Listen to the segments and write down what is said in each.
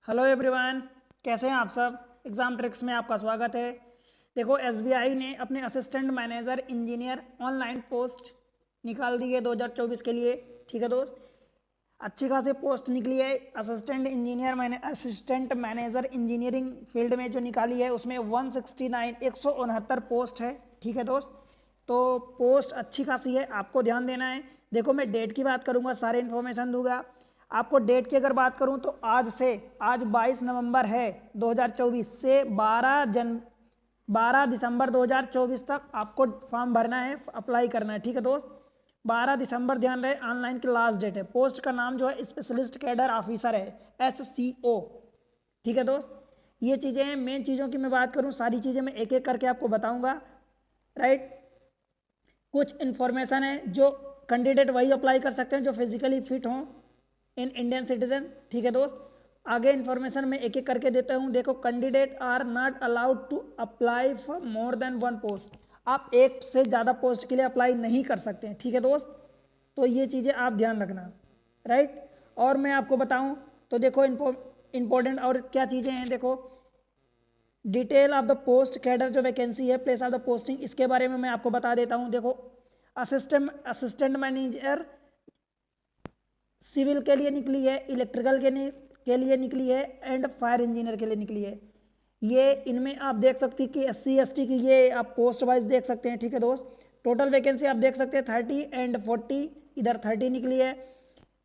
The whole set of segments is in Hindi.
हेलो एवरीवन, कैसे हैं आप सब। एग्ज़ाम ट्रिक्स में आपका स्वागत है। देखो, एसबीआई ने अपने assistant manager engineer online post निकाल दी है 2024 के लिए। ठीक है दोस्त, अच्छी खासी पोस्ट निकली है। असिस्टेंट मैनेजर इंजीनियरिंग फील्ड में जो निकाली है उसमें 169 पोस्ट है। ठीक है दोस्त, तो पोस्ट अच्छी खासी है, आपको ध्यान देना है। देखो, मैं डेट की बात करूँगा, सारे इन्फॉर्मेशन दूंगा आपको। डेट की अगर बात करूं तो आज 22 नवंबर है 2024 से 12 दिसंबर 2024 तक आपको फॉर्म भरना है, अप्लाई करना है। ठीक है दोस्त, 12 दिसंबर ध्यान रहे, ऑनलाइन की लास्ट डेट है। पोस्ट का नाम जो है स्पेशलिस्ट कैडर ऑफिसर है, SCO। ठीक है दोस्त, ये चीज़ें हैं। मेन चीज़ों की मैं बात करूं, सारी चीज़ें मैं एक एक करके आपको बताऊंगा। राइट, कुछ इन्फॉर्मेशन है जो कैंडिडेट वही अप्लाई कर सकते हैं जो फिजिकली फिट हों इन इंडियन सिटीजन। ठीक है दोस्त, आगे इन्फॉर्मेशन में एक एक करके देता हूँ। देखो, candidate are not allowed to apply for more than one post. आप एक से ज़्यादा पोस्ट के लिए अप्लाई नहीं कर सकते हैं। ठीक है दोस्त, तो ये चीज़ें आप ध्यान रखना। राइट, और मैं आपको बताऊं तो देखो, इंपॉर्टेंट और क्या चीज़ें हैं। देखो, detail of the post cadre जो वैकेंसी है, प्लेस ऑफ द पोस्टिंग, इसके बारे में मैं आपको बता देता हूँ। देखो, असिस्टेंट मैनेजर सिविल के लिए निकली है, इलेक्ट्रिकल के लिए निकली है, एंड फायर इंजीनियर के लिए निकली है। ये इनमें आप देख सकते हैं कि SC ST की ये आप पोस्ट वाइज देख सकते हैं। ठीक है दोस्त, टोटल वैकेंसी आप देख सकते हैं 30 एंड 40, इधर 30 निकली है।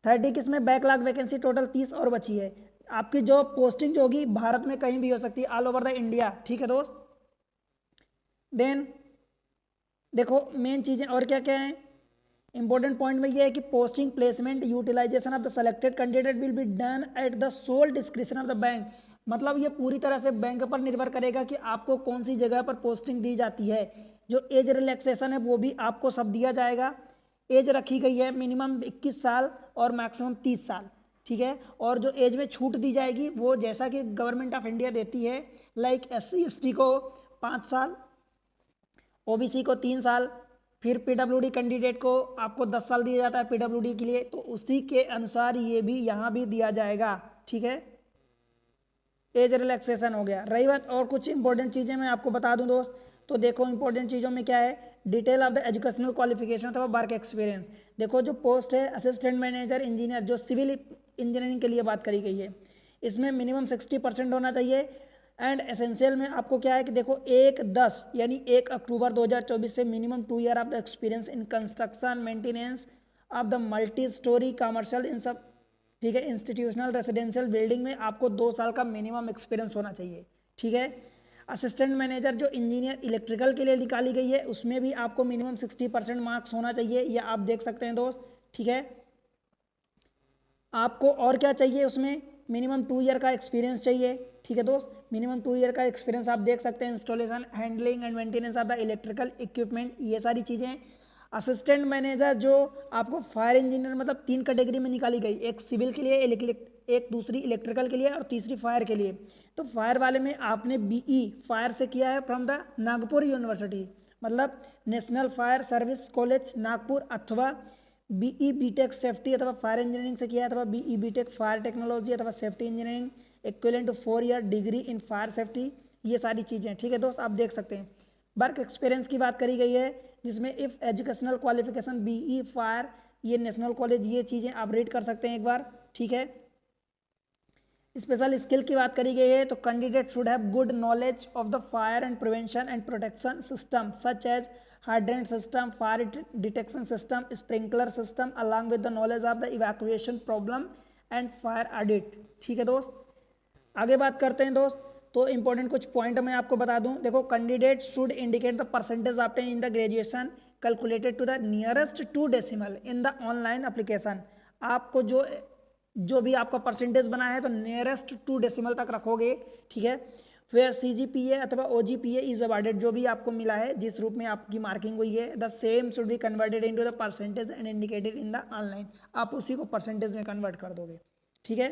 30 किसमें बैकलॉग वैकेंसी, टोटल 30 और बची है। आपकी जो पोस्टिंग जो होगी भारत में कहीं भी हो सकती है, ऑल ओवर द इंडिया। ठीक है दोस्त, देन देखो मेन चीज़ें और क्या क्या हैं। इंपॉर्टेंट पॉइंट में ये है कि posting placement utilization of the selected candidate will be done at the sole description of the bank. मतलब ये पूरी तरह से बैंक पर निर्भर करेगा कि आपको कौन सी जगह पर पोस्टिंग दी जाती है। जो एज रिलैक्सेशन है वो भी आपको सब दिया जाएगा। एज रखी गई है मिनिमम 21 साल और मैक्सिमम 30 साल। ठीक है, और जो एज में छूट दी जाएगी वो जैसा कि गवर्नमेंट ऑफ इंडिया देती है, लाइक SC ST को 5 साल, OBC को 3 साल, फिर PWD कैंडिडेट को आपको 10 साल दिया जाता है PWD के लिए, तो उसी के अनुसार ये भी यहाँ भी दिया जाएगा। ठीक है, एज रिलैक्सेशन हो गया। रही बात और कुछ इंपॉर्टेंट चीज़ें मैं आपको बता दूं दोस्त, तो देखो इंपॉर्टेंट चीज़ों में क्या है, detail of the educational qualification अथवा वर्क एक्सपीरियंस। देखो, जो पोस्ट है असिस्टेंट मैनेजर इंजीनियर जो सिविल इंजीनियरिंग के लिए बात करी गई है, इसमें मिनिमम 60% होना चाहिए। एंड एसेंशियल में आपको क्या है कि देखो, 1/10 यानी 1 अक्टूबर 2024 से minimum 2 year of the experience in construction maintenance of the multi storey commercial इन सब। ठीक है, इंस्टीट्यूशनल रेजिडेंशियल बिल्डिंग में आपको 2 साल का मिनिमम एक्सपीरियंस होना चाहिए। ठीक है, असिस्टेंट मैनेजर जो इंजीनियर इलेक्ट्रिकल के लिए निकाली गई है उसमें भी आपको मिनिमम 60% मार्क्स होना चाहिए, यह आप देख सकते हैं दोस्त। ठीक है, आपको और क्या चाहिए उसमें, मिनिमम 2 ईयर का एक्सपीरियंस चाहिए। ठीक है दोस्त, मिनिमम 2 ईयर का एक्सपीरियंस आप देख सकते हैं। Installation, handling and maintenance of the electrical equipment, ये सारी चीज़ें। असिस्टेंट मैनेजर जो आपको फायर इंजीनियर, मतलब 3 कैटेगरी में निकाली गई, एक सिविल के लिए, एक दूसरी इलेक्ट्रिकल के लिए और तीसरी फायर के लिए। तो फायर वाले में आपने BE फायर से किया है फ्रॉम द नागपुर यूनिवर्सिटी, मतलब national fire service college Nagpur, अथवा BE BTech सेफ्टी अथवा फायर इंजीनियरिंग से किया है, अथवा BE BTech फायर टेक्नोलॉजी अथवा safety engineering equivalent to 4 year degree in fire safety. ये सारी चीज़ें। ठीक है दोस्त, आप देख सकते हैं। वर्क एक्सपीरियंस की बात करी गई है, जिसमें if educational qualification BE fire, ये नेशनल कॉलेज, ये चीज़ें आप रीड कर सकते हैं एक बार। ठीक है, स्पेशल स्किल की बात करी गई है, तो candidate should have good knowledge of the fire and prevention and protection system such as hydrant system, fire detection system, sprinkler system, along with the knowledge of the evacuation problem and fire audit। ठीक है दोस्त, आगे बात करते हैं दोस्त। तो इंपॉर्टेंट कुछ पॉइंट मैं आपको बता दूं। देखो, candidate should indicate the percentage obtain in the graduation calculated to the nearest 2 decimal in the online application. आपको जो भी आपका परसेंटेज बना है तो नियरेस्ट 2 डेसिमल तक रखोगे। ठीक है, फिर CGPA अथवा OGPA इज अवार्डेड, जो भी आपको मिला है, जिस रूप में आपकी मार्किंग हुई है, the same should be converted into the percentage and indicated in the online. आप उसी को परसेंटेज में कन्वर्ट कर दोगे। ठीक है,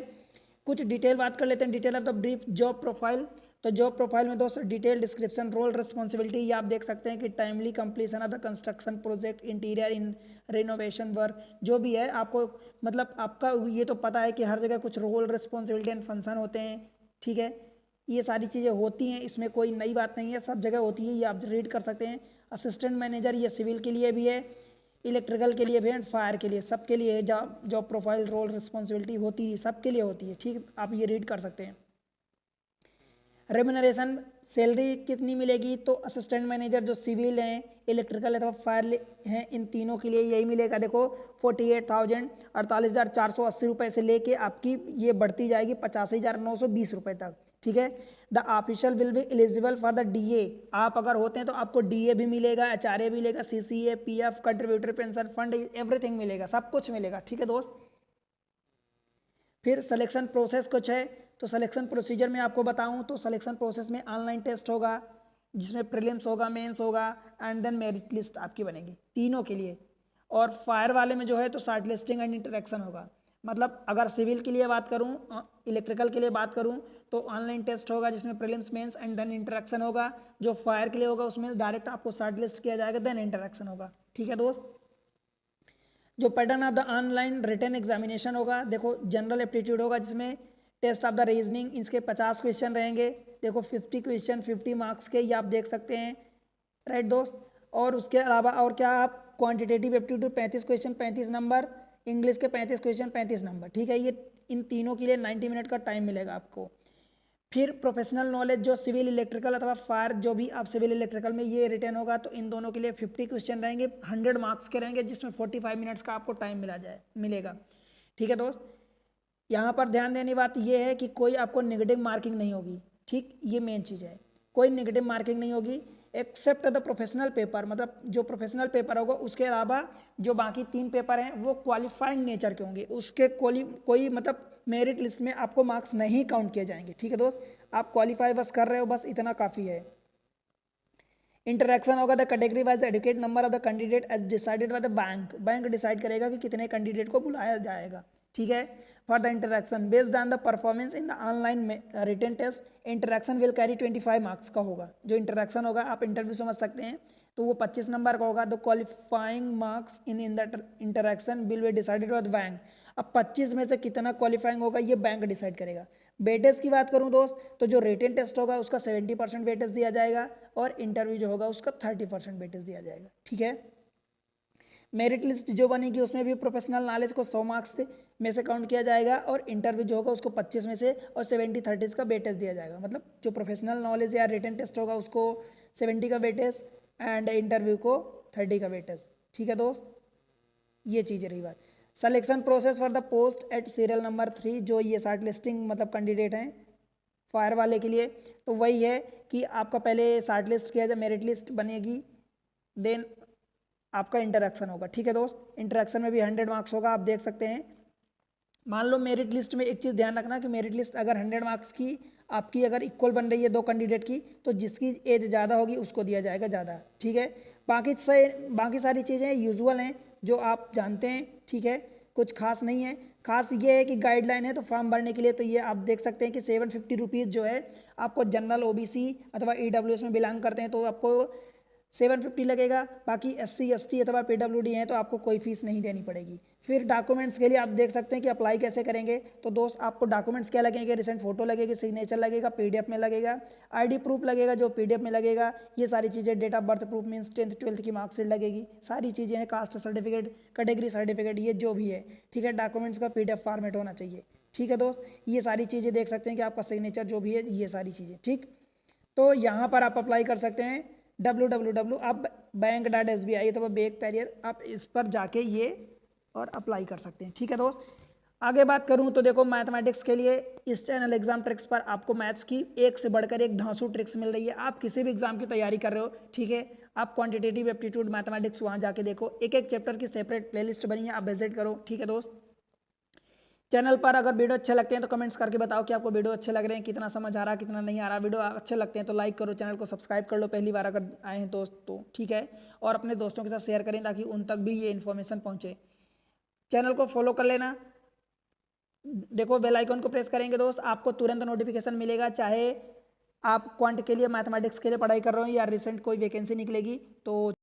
कुछ डिटेल बात कर लेते हैं, detail of the brief job profile. तो जॉब प्रोफाइल में दोस्तों डिटेल डिस्क्रिप्शन, रोल, रिस्पॉन्सिबिलिटी, ये आप देख सकते हैं कि timely completion of the construction project, interior in renovation work, जो भी है आपको मतलब आपका ये तो पता है कि हर जगह कुछ रोल, रिस्पॉन्सिबिलिटी एंड फंक्शन होते हैं, ठीक है। ये सारी चीज़ें होती हैं, इसमें कोई नई बात नहीं है, सब जगह होती है, ये आप रीड कर सकते हैं। असिस्टेंट मैनेजर ये सिविल के लिए भी है, इलेक्ट्रिकल के लिए भी है, फायर के लिए, सबके लिए job job profile, role, responsibility होती है, सबके लिए होती है, ठीक। आप ये रीड कर सकते हैं। रेम्यूनरेशन सैलरी कितनी मिलेगी, तो असिस्टेंट मैनेजर जो सिविल हैं, इलेक्ट्रिकल अथवा फायर हैं, इन तीनों के लिए यही मिलेगा। देखो 48,000 48,480 रुपये से लेके आपकी ये बढ़ती जाएगी 85,920 रुपये तक, ठीक है। The official will be eligible for the DA, आप अगर होते हैं तो आपको डीए भी मिलेगा, एचआरए भी मिलेगा, CCA, PF, contributory pension fund, everything मिलेगा, सब कुछ मिलेगा, ठीक है दोस्त। फिर सिलेक्शन प्रोसेस कुछ है, तो सिलेक्शन प्रोसीजर में आपको बताऊं तो सिलेक्शन प्रोसेस में ऑनलाइन टेस्ट होगा, जिसमें प्रीलिम्स होगा, मेंस होगा, एंड देन मेरिट लिस्ट आपकी बनेगी तीनों के लिए। और फायर वाले में जो है तो शॉर्ट लिस्टिंग एंड इंटरेक्शन होगा। मतलब अगर सिविल के लिए बात करूं, इलेक्ट्रिकल के लिए बात करूं, तो ऑनलाइन टेस्ट होगा जिसमें prelims, mains and then interaction होगा। जो फायर के लिए होगा उसमें डायरेक्ट आपको शॉर्ट लिस्ट किया जाएगा, देन इंटरेक्शन होगा, ठीक है दोस्त। जो pattern of the online written examination होगा, देखो जनरल एप्टीट्यूड होगा जिसमें टेस्ट ऑफ द रीजनिंग, इसके 50 क्वेश्चन रहेंगे। देखो 50 क्वेश्चन 50 मार्क्स के, ये आप देख सकते हैं, राइट दोस्त। और उसके अलावा और क्या, आप quantitative aptitude 35 question 35 number, English के 35 क्वेश्चन 35 नंबर, ठीक है। ये इन तीनों के लिए 90 मिनट का टाइम मिलेगा आपको। फिर प्रोफेशनल नॉलेज जो सिविल इलेक्ट्रिकल अथवा फायर, जो भी आप सिविल इलेक्ट्रिकल में ये रिटर्न होगा, तो इन दोनों के लिए 50 क्वेश्चन रहेंगे, 100 मार्क्स के रहेंगे, जिसमें 45 मिनट्स का आपको टाइम मिलेगा, ठीक है दोस्त। यहाँ पर ध्यान देने बात यह है कि कोई आपको नेगेटिव मार्किंग नहीं होगी, ठीक, ये मेन चीज़ है, कोई नेगेटिव मार्किंग नहीं होगी एक्सेप्ट द प्रोफेशनल पेपर। मतलब जो प्रोफेशनल पेपर होगा उसके अलावा जो बाकी 3 पेपर हैं वो क्वालिफाइंग नेचर के होंगे, उसके कोई मतलब मेरिट लिस्ट में आपको मार्क्स नहीं काउंट किए जाएंगे, ठीक है दोस्त। आप क्वालिफाई बस कर रहे हो, बस इतना काफ़ी है। इंटरेक्शन होगा the category wise adequate number of the candidate as decided by the bank, bank decide करेगा कि कितने कैंडिडेट को बुलाया जाएगा, ठीक है। For the interaction based on the performance in the online written test, interaction will carry 25 marks का होगा। जो इंटरेक्शन होगा, आप इंटरव्यू समझ सकते हैं, तो वो 25 नंबर का होगा। The qualifying marks in the interaction will be decided by the bank. अब 25 में से कितना क्वालिफाइंग होगा ये बैंक डिसाइड करेगा। वेटेज की बात करूं दोस्त, तो जो रिटन टेस्ट होगा उसका 70% वेटेज दिया जाएगा, और इंटरव्यू जो होगा उसका 30% वेटेज दिया जाएगा, ठीक है। मेरिट लिस्ट जो बनेगी उसमें भी प्रोफेशनल नॉलेज को 100 मार्क्स में से काउंट किया जाएगा, और इंटरव्यू जो होगा उसको 25 में से और 70-30 का वेटेज दिया जाएगा। मतलब जो प्रोफेशनल नॉलेज या रिटन टेस्ट होगा उसको 70 का वेटेज, एंड इंटरव्यू को 30 का वेटेज, ठीक है दोस्त। ये चीज़ रही बात। Selection process for the post at serial number 3, जो ये शॉर्ट लिस्टिंग मतलब कैंडिडेट हैं फायर वाले के लिए, तो वही है कि आपका पहले शॉर्ट लिस्ट किया जाए, मेरिट लिस्ट बनेगी, देन आपका इंटरेक्शन होगा, ठीक है दोस्त। इंटरेक्शन में भी 100 मार्क्स होगा, आप देख सकते हैं। मान लो मेरिट लिस्ट में एक चीज़ ध्यान रखना कि मेरिट लिस्ट अगर 100 मार्क्स की आपकी अगर इक्वल बन रही है 2 कैंडिडेट की, तो जिसकी एज ज़्यादा होगी उसको दिया जाएगा ज़्यादा, ठीक है। बाकी सारी चीज़ें यूजुअल हैं जो आप जानते हैं, ठीक है, कुछ खास नहीं है। खास ये है कि गाइडलाइन है, तो फॉर्म भरने के लिए तो ये आप देख सकते हैं कि 750 रुपीज़ जो है आपको जनरल, ओबीसी अथवा ईडब्ल्यूएस में बिलोंग करते हैं तो आपको 750 लगेगा। बाकी SC ST अथवा PWD हैं तो आपको कोई फीस नहीं देनी पड़ेगी। फिर डॉक्यूमेंट्स के लिए आप देख सकते हैं कि अप्लाई कैसे करेंगे। तो दोस्त आपको डॉक्यूमेंट्स क्या लगेंगे, रिसेंट फोटो लगेगी, सिग्नेचर लगेगा, PDF में लगेगा, ID प्रूफ लगेगा जो PDF में लगेगा, ये सारी चीज़ें, date of birth proof means 10th 12th की मार्कशीट लगेगी, सारी चीज़ें हैं, कास्ट सर्टिफिकेट, कैटेगरी सर्टिफिकेट, ये जो भी है, ठीक है। डॉक्यूमेंट्स का PDF फॉर्मेट होना चाहिए, ठीक है दोस्त। ये सारी चीज़ें देख सकते हैं कि आपका सिग्नेचर जो भी है, ये सारी चीज़ें, ठीक। तो यहाँ पर आप अप्लाई कर सकते हैं www आप bank.sbi अथवा बैंक कैरियर, आप इस पर जाके ये और अप्लाई कर सकते हैं, ठीक है दोस्त। आगे बात करूं तो देखो मैथमेटिक्स के लिए इस चैनल एग्जाम ट्रिक्स पर आपको मैथ्स की एक से बढ़कर एक धांसू ट्रिक्स मिल रही है। आप किसी भी एग्जाम की तैयारी कर रहे हो, ठीक है, आप क्वांटिटेटिव एप्टीट्यूड मैथमेटिक्स वहाँ जाके देखो, एक एक चैप्टर की सेपरेट प्लेलिस्ट बनी है, आप विजिट करो, ठीक है दोस्त। चैनल पर अगर वीडियो अच्छे लगते हैं तो कमेंट्स करके बताओ कि आपको वीडियो अच्छे लग रहे हैं, कितना समझ आ रहा, कितना नहीं आ रहा। वीडियो अच्छे लगते हैं तो लाइक करो, चैनल को सब्सक्राइब कर लो पहली बार अगर आए हैं दोस्त तो, ठीक है। और अपने दोस्तों के साथ शेयर करें ताकि उन तक भी ये इन्फॉर्मेशन पहुंचे। चैनल को फॉलो कर लेना, देखो बेल आइकन को प्रेस करेंगे दोस्त, आपको तुरंत नोटिफिकेशन मिलेगा, चाहे आप क्वांट के लिए मैथमेटिक्स के लिए पढ़ाई कर रहे हो या रिसेंट कोई वैकेंसी निकलेगी तो